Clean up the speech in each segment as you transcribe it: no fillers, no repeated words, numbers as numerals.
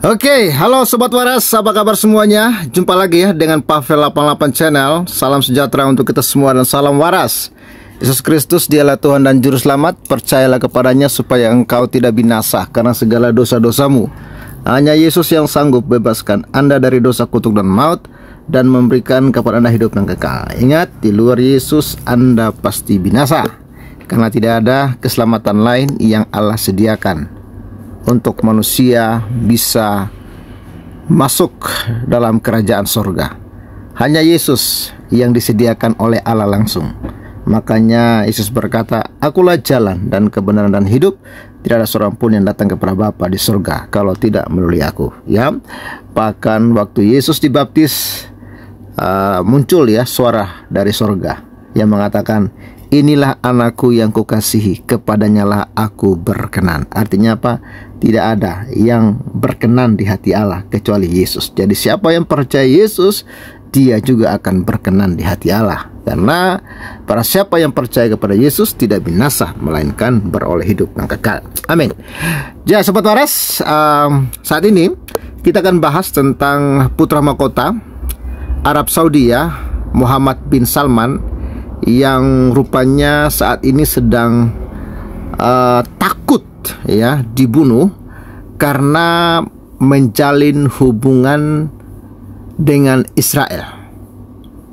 Halo Sobat Waras, apa kabar semuanya? Jumpa lagi ya dengan Pavel 88 Channel. Salam sejahtera untuk kita semua dan salam waras. Yesus Kristus dialah Tuhan dan Juru Selamat. Percayalah kepadanya supaya engkau tidak binasa karena segala dosa-dosamu. Hanya Yesus yang sanggup bebaskan Anda dari dosa, kutuk dan maut, dan memberikan kepada Anda hidup yang kekal. Ingat, di luar Yesus Anda pasti binasa, karena tidak ada keselamatan lain yang Allah sediakan untuk manusia bisa masuk dalam kerajaan surga. Hanya Yesus yang disediakan oleh Allah langsung. Makanya Yesus berkata, "Akulah jalan dan kebenaran dan hidup. Tidak ada seorang pun yang datang kepada Bapa di surga kalau tidak melalui aku." Ya, bahkan waktu Yesus dibaptis muncul ya suara dari surga yang mengatakan, "Inilah anakku yang kukasihi, kepadanya lah aku berkenan." Artinya apa? Tidak ada yang berkenan di hati Allah kecuali Yesus. Jadi siapa yang percaya Yesus, dia juga akan berkenan di hati Allah. Karena para siapa yang percaya kepada Yesus tidak binasa, melainkan beroleh hidup yang kekal. Amin. Ya, Sobat Waras, saat ini kita akan bahas tentang putra mahkota Arab Saudi ya, Muhammad bin Salman, yang rupanya saat ini sedang takut ya dibunuh karena menjalin hubungan dengan Israel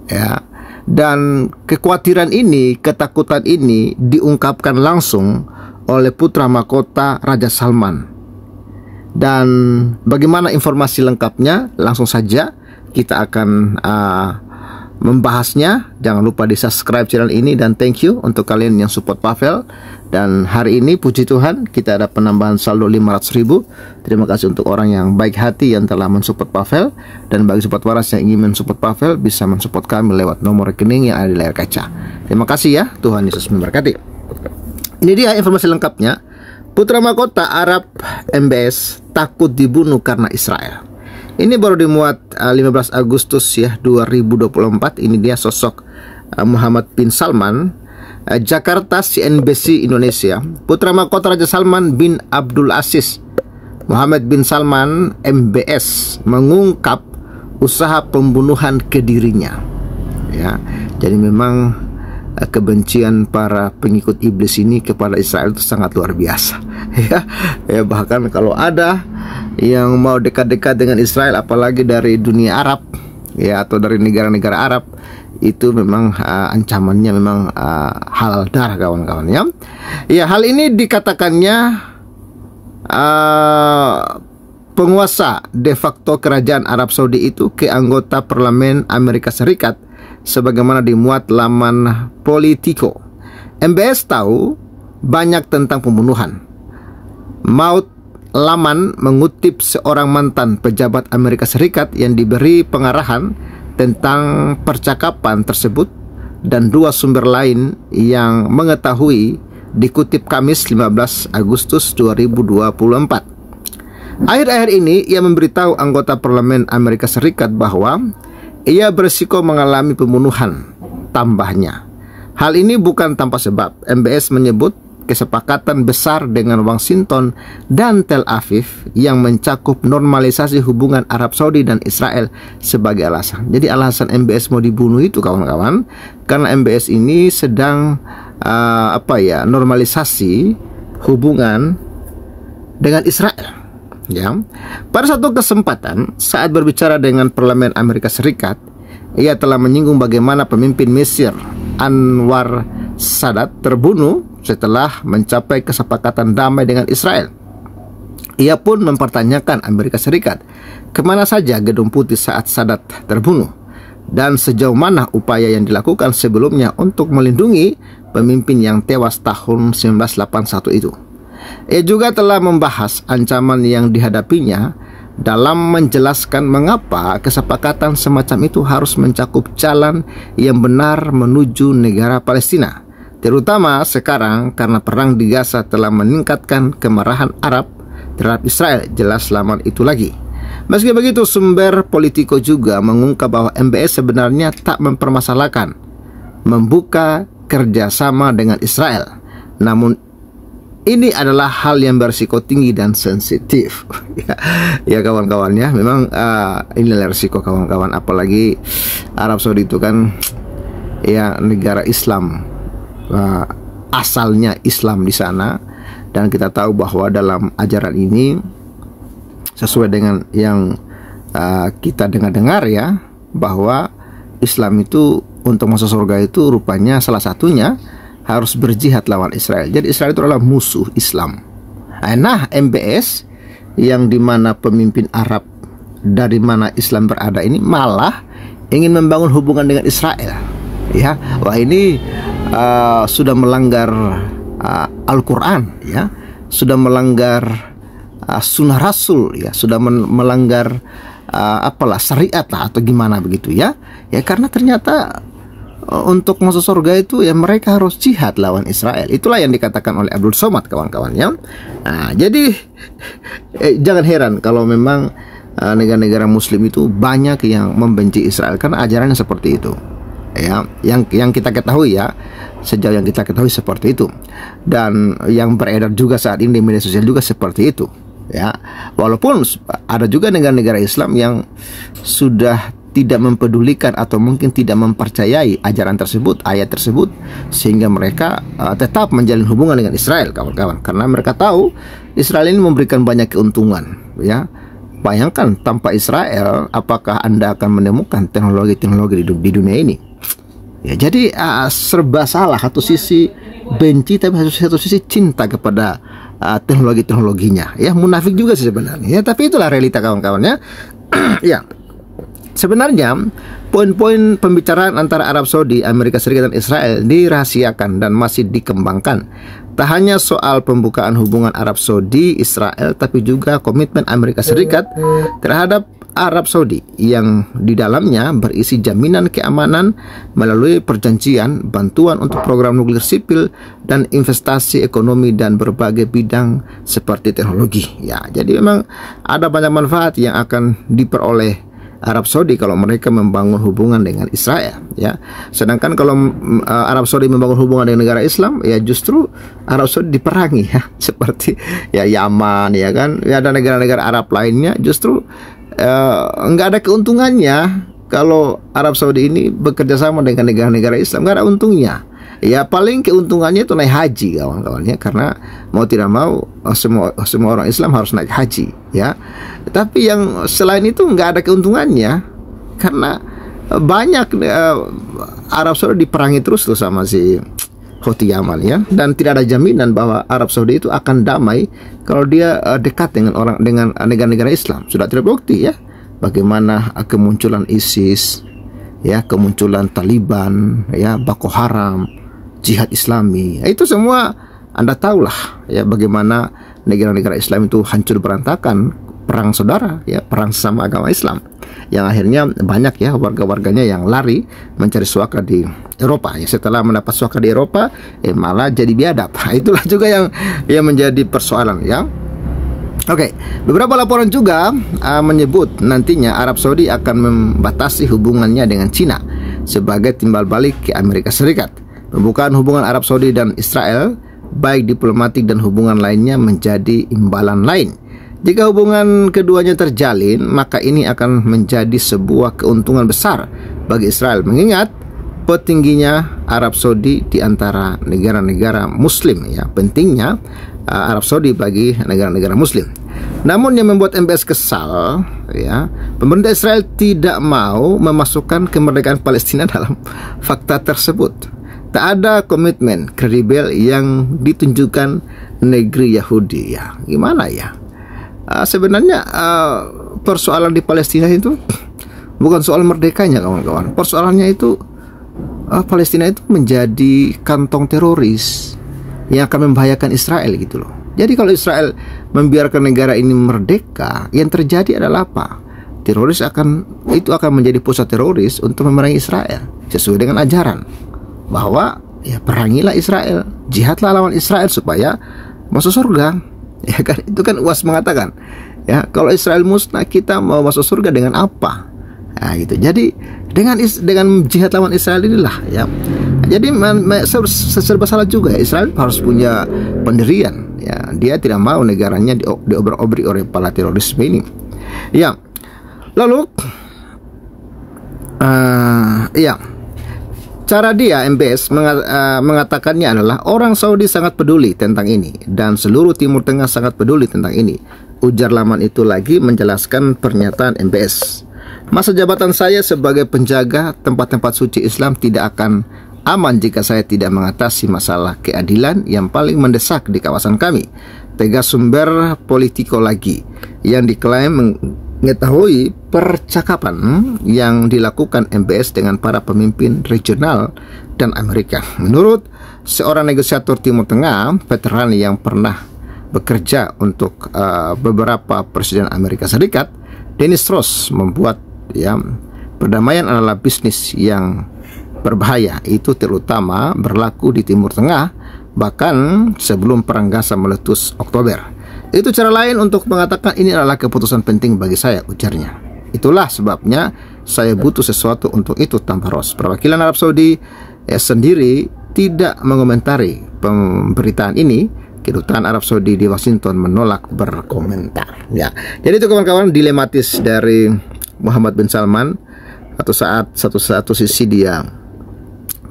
ya. Dan kekhawatiran ini, ketakutan ini diungkapkan langsung oleh putra mahkota Raja Salman. Dan bagaimana informasi lengkapnya? Langsung saja kita akan membahasnya. Jangan lupa di subscribe channel ini, dan thank you untuk kalian yang support Pavel. Dan hari ini puji Tuhan kita ada penambahan saldo 500.000. Terima kasih untuk orang yang baik hati yang telah mensupport Pavel. Dan bagi Sobat Waras yang ingin mensupport Pavel, bisa mensupport kami lewat nomor rekening yang ada di layar kaca. Terima kasih ya, Tuhan Yesus memberkati. Ini dia informasi lengkapnya. Putra mahkota Arab MBS takut dibunuh karena Israel. Ini baru dimuat 15 Agustus ya 2024. Ini dia sosok Muhammad bin Salman. Jakarta, CNBC Indonesia. Putra mahkota Raja Salman bin Abdul Aziz Muhammad bin Salman MBS mengungkap usaha pembunuhan ke dirinya ya. Jadi memang kebencian para pengikut iblis ini kepada Israel itu sangat luar biasa ya. Bahkan kalau ada yang mau dekat-dekat dengan Israel, apalagi dari dunia Arab ya, atau dari negara-negara Arab, itu memang ancamannya memang halal darah, kawan-kawan ya. Ya, hal ini dikatakannya penguasa de facto kerajaan Arab Saudi itu ke anggota parlemen Amerika Serikat, sebagaimana dimuat laman Politico. MBS tahu banyak tentang pembunuhan. Maut laman mengutip seorang mantan pejabat Amerika Serikat yang diberi pengarahan tentang percakapan tersebut, dan dua sumber lain yang mengetahui dikutip Kamis 15 Agustus 2024. Akhir-akhir ini ia memberitahu anggota parlemen Amerika Serikat bahwa ia berisiko mengalami pembunuhan. Tambahnya, hal ini bukan tanpa sebab. MBS menyebut kesepakatan besar dengan Washington dan Tel Aviv yang mencakup normalisasi hubungan Arab Saudi dan Israel sebagai alasan. Jadi alasan MBS mau dibunuh itu, kawan-kawan, karena MBS ini sedang normalisasi hubungan dengan Israel ya. Pada satu kesempatan saat berbicara dengan parlemen Amerika Serikat, ia telah menyinggung bagaimana pemimpin Mesir Anwar Sadat terbunuh setelah mencapai kesepakatan damai dengan Israel. Ia pun mempertanyakan Amerika Serikat kemana saja Gedung Putih saat Sadat terbunuh, dan sejauh mana upaya yang dilakukan sebelumnya untuk melindungi pemimpin yang tewas tahun 1981 itu. Ia juga telah membahas ancaman yang dihadapinya dalam menjelaskan mengapa kesepakatan semacam itu harus mencakup jalan yang benar menuju negara Palestina, terutama sekarang karena perang di Gaza telah meningkatkan kemarahan Arab terhadap Israel. Jelas laman itu lagi. Meski begitu, sumber Politico juga mengungkap bahwa MBS sebenarnya tak mempermasalahkan membuka kerjasama dengan Israel. Namun ini adalah hal yang berisiko tinggi dan sensitif. Ya kawan-kawan ya, memang inilah risiko kawan-kawan. Apalagi Arab Saudi itu kan ya negara Islam, asalnya Islam di sana, dan kita tahu bahwa dalam ajaran ini sesuai dengan yang kita dengar ya, bahwa Islam itu untuk masuk surga itu rupanya salah satunya harus berjihad lawan Israel. Jadi Israel itu adalah musuh Islam. Nah, MBS yang dimana pemimpin Arab dari mana Islam berada ini malah ingin membangun hubungan dengan Israel. Ya, wah ini sudah melanggar Al-Quran, ya, sudah melanggar sunnah Rasul, ya, sudah melanggar syariat lah atau gimana begitu ya. Ya karena ternyata untuk masuk surga itu ya mereka harus jihad lawan Israel. Itulah yang dikatakan oleh Abdul Somad kawan-kawan ya. Nah, jadi jangan heran kalau memang negara-negara Muslim itu banyak yang membenci Israel karena ajarannya seperti itu. Ya, yang kita ketahui ya, sejauh yang kita ketahui seperti itu. Dan yang beredar juga saat ini di media sosial juga seperti itu. Ya, walaupun ada juga negara-negara Islam yang sudah tidak mempedulikan atau mungkin tidak mempercayai ajaran tersebut, ayat tersebut, sehingga mereka tetap menjalin hubungan dengan Israel kawan-kawan, karena mereka tahu Israel ini memberikan banyak keuntungan. Ya, bayangkan tanpa Israel apakah Anda akan menemukan teknologi-teknologi di dunia ini? Ya, jadi serba salah, satu sisi benci tapi satu sisi cinta kepada teknologi-teknologinya. Ya, munafik juga sih sebenarnya. Ya, tapi itulah realita kawan-kawannya. Ya. Sebenarnya poin-poin pembicaraan antara Arab Saudi, Amerika Serikat dan Israel dirahasiakan dan masih dikembangkan. Tak hanya soal pembukaan hubungan Arab Saudi Israel, tapi juga komitmen Amerika Serikat terhadap Arab Saudi yang di dalamnya berisi jaminan keamanan melalui perjanjian, bantuan untuk program nuklir sipil, dan investasi ekonomi dan berbagai bidang seperti teknologi. Ya, jadi memang ada banyak manfaat yang akan diperoleh Arab Saudi kalau mereka membangun hubungan dengan Israel, ya. Sedangkan kalau Arab Saudi membangun hubungan dengan negara Islam, ya justru Arab Saudi diperangi, ya, seperti ya Yaman, ya kan, ya, ada negara-negara Arab lainnya justru nggak ada keuntungannya kalau Arab Saudi ini bekerja sama dengan negara-negara Islam, nggak ada untungnya. Ya paling keuntungannya itu naik haji kawan-kawannya, karena mau tidak mau semua orang Islam harus naik haji, ya. Tapi yang selain itu nggak ada keuntungannya, karena banyak Arab Saudi diperangi terus tuh sama si Houthi Yaman, ya, dan tidak ada jaminan bahwa Arab Saudi itu akan damai kalau dia dekat dengan negara-negara Islam. Sudah terbukti ya bagaimana kemunculan ISIS, ya, kemunculan Taliban, ya, Boko Haram, jihad Islami, itu semua Anda tahulah ya bagaimana negara-negara Islam itu hancur berantakan, perang saudara, ya, perang sama agama Islam, yang akhirnya banyak ya warga-warganya yang lari mencari suaka di Eropa, ya. Setelah mendapat suaka di Eropa, malah jadi biadab. Nah, itulah juga yang menjadi persoalan, ya. Oke, beberapa laporan juga menyebut nantinya Arab Saudi akan membatasi hubungannya dengan Cina sebagai timbal balik ke Amerika Serikat. Pembukaan hubungan Arab Saudi dan Israel, baik diplomatik dan hubungan lainnya, menjadi imbalan lain. Jika hubungan keduanya terjalin, maka ini akan menjadi sebuah keuntungan besar bagi Israel, mengingat petingginya Arab Saudi di antara negara-negara Muslim, ya. Pentingnya Arab Saudi bagi negara-negara Muslim. Namun yang membuat MBS kesal, ya, pemerintah Israel tidak mau memasukkan kemerdekaan Palestina dalam fakta tersebut. Tak ada komitmen kredibel yang ditunjukkan negeri Yahudi, ya. Gimana ya? Sebenarnya persoalan di Palestina itu bukan soal merdekanya kawan-kawan. Persoalannya itu Palestina itu menjadi kantong teroris yang akan membahayakan Israel gitu loh. Jadi kalau Israel membiarkan negara ini merdeka, yang terjadi adalah apa? Teroris akan menjadi pusat teroris untuk memerangi Israel sesuai dengan ajaran bahwa ya perangilah Israel, jihadlah lawan Israel supaya masuk surga. Ya kan, itu kan UAS mengatakan, ya, kalau Israel musnah, kita mau masuk surga dengan apa? Nah, gitu. Jadi dengan jihad lawan Israel inilah, ya, Jadi serba salah juga ya. Israel harus punya pendirian ya. Dia tidak mau negaranya diobrak-abrik oleh kepala terorisme ini. Ya. Lalu ya. Cara dia MBS mengatakannya adalah orang Saudi sangat peduli tentang ini dan seluruh Timur Tengah sangat peduli tentang ini. Ujar laman itu lagi menjelaskan pernyataan MBS. Masa jabatan saya sebagai penjaga tempat-tempat suci Islam tidak akan aman jika saya tidak mengatasi masalah keadilan yang paling mendesak di kawasan kami. Tegas sumber Politico lagi yang diklaim mengetahui percakapan yang dilakukan MBS dengan para pemimpin regional dan Amerika. Menurut seorang negosiator Timur Tengah, veteran yang pernah bekerja untuk beberapa presiden Amerika Serikat, Dennis Ross membuat perdamaian adalah bisnis yang berbahaya. Itu terutama berlaku di Timur Tengah, bahkan sebelum Perang Gaza meletus Oktober. Itu cara lain untuk mengatakan ini adalah keputusan penting bagi saya, ujarnya. Itulah sebabnya saya butuh sesuatu untuk itu, tambah Ross. Perwakilan Arab Saudi sendiri tidak mengomentari pemberitaan ini. Kedutaan Arab Saudi di Washington menolak berkomentar. Ya, jadi itu kawan-kawan dilematis dari Muhammad bin Salman. Satu sisi dia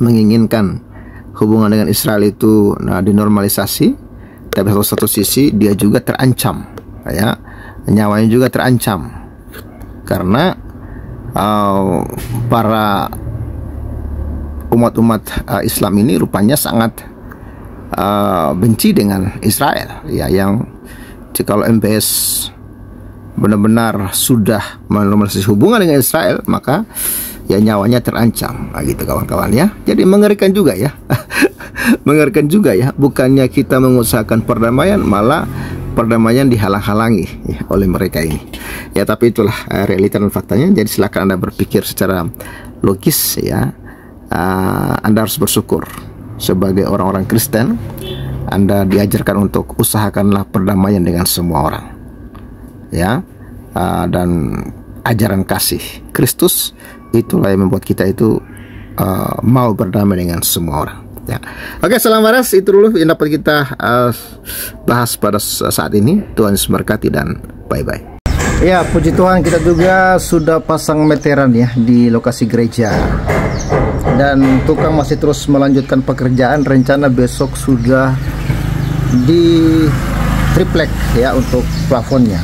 menginginkan hubungan dengan Israel itu dinormalisasi, tapi satu sisi dia juga terancam, ya, nyawanya juga terancam karena para umat-umat Islam ini rupanya sangat benci dengan Israel, ya, yang kalau MBS benar-benar sudah menormalisasi hubungan dengan Israel, maka ya nyawanya terancam, gitu kawan-kawan ya. Jadi mengerikan juga ya. Mengerikan juga ya, bukannya kita mengusahakan perdamaian, malah perdamaian dihalang-halangi ya, oleh mereka ini. Ya, tapi itulah realita dan faktanya. Jadi silakan Anda berpikir secara logis ya. Anda harus bersyukur sebagai orang-orang Kristen. Anda diajarkan untuk usahakanlah perdamaian dengan semua orang, ya, dan ajaran kasih Kristus itulah yang membuat kita itu mau berdamai dengan semua orang, ya. Oke, salam waras, itu dulu yang dapat kita bahas pada saat ini. Tuhan Yesus memberkati dan bye-bye. Ya, puji Tuhan, kita juga sudah pasang meteran ya di lokasi gereja. Dan tukang masih terus melanjutkan pekerjaan. Rencana besok sudah di triplek ya untuk plafonnya.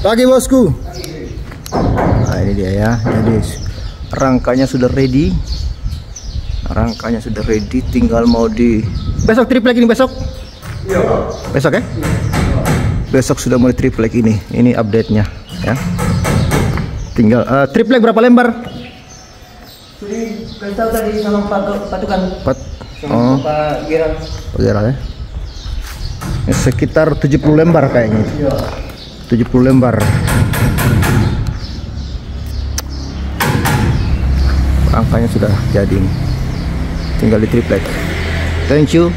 Pagi bosku. Nah, ini dia ya. Jadi rangkanya sudah ready. Rangkanya sudah ready, tinggal mau di besok triplek ini besok. Iya. Besok ya? Besok sudah mulai triplek ini. Ini update-nya ya. Tinggal triplek berapa lembar? Sudah tahu tadi sama patukan. Oh. Pak Gerald. Pak Gerald ya. Sekitar 70 lembar kayaknya. Iya. 70 lembar. Angkanya sudah jadi. Tinggal di triplek. Thank you.